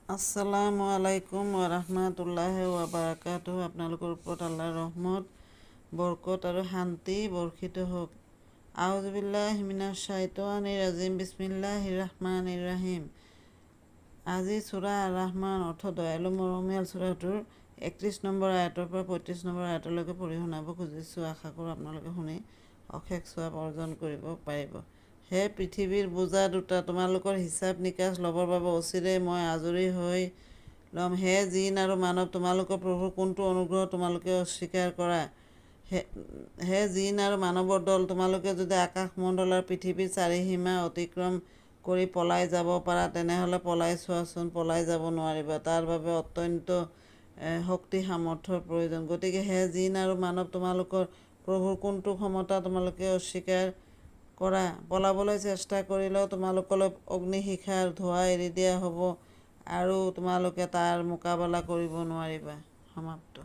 আসসালামু আলাইকুম ওয়াৰাহমাতুল্লাহি ৱাবাৰাকাতুহু। আপোনালোকৰ ওপৰত আল্লাহৰ ৰহমত, বৰকত আৰু শান্তি বৰ্ষিত হওক। আউযু বিল্লাহি মিনাশ শাইতানিৰ ৰাজিম। বিসমিল্লাহিৰ ৰাহমানিৰ ৰাহিম। আজি সূৰা আৰ-ৰাহমান অৰ্থ দয়ালু মৰমীয়াল সূৰাটোৰ 31 নম্বৰ আয়াতৰ পৰা 35 নম্বৰ আয়াতলৈকে পঢ়ি শুনাব খুজিছোঁ। আশা কৰোঁ আপোনালোকে শুনি অশেষ সৱাব অৰ্জন কৰিব পাৰিব। হে পৃথিৱীৰ বোজা দুটা, তোমালোকৰ হিচাপ নিকাচ ল'বৰ বাবে অচিৰেই মই আজৰি হৈ ল'ম। হে জিন আৰু মানৱ, তোমালোকৰ প্ৰভুৰ কোনটো অনুগ্ৰহ তোমালোকে অস্বীকাৰ কৰা? হে জিন আৰু মানৱৰ দল, তোমালোকে যদি আকাশমণ্ডল আৰু পৃথিৱীৰ চাৰিসীমা অতিক্ৰম কৰি পলাই যাব পাৰা তেনেহ'লে পলাই চোৱাচোন। পলাই যাব নোৱাৰিবা, তাৰ বাবে অত্যন্ত শক্তি সামৰ্থ্যৰ প্ৰয়োজন। গতিকে হে জিন আৰু মানৱ, তোমালোকৰ প্ৰভুৰ কোনটো ক্ষমতা তোমালোকে অস্বীকাৰ কৰা? পলাবলৈ চেষ্টা কৰিলেও তোমালোকলৈ অগ্নিশিখাৰ ধোঁৱা এৰি দিয়া হ'ব আৰু তোমালোকে তাৰ মোকাবিলা কৰিব নোৱাৰিবা। সমাপ্ত।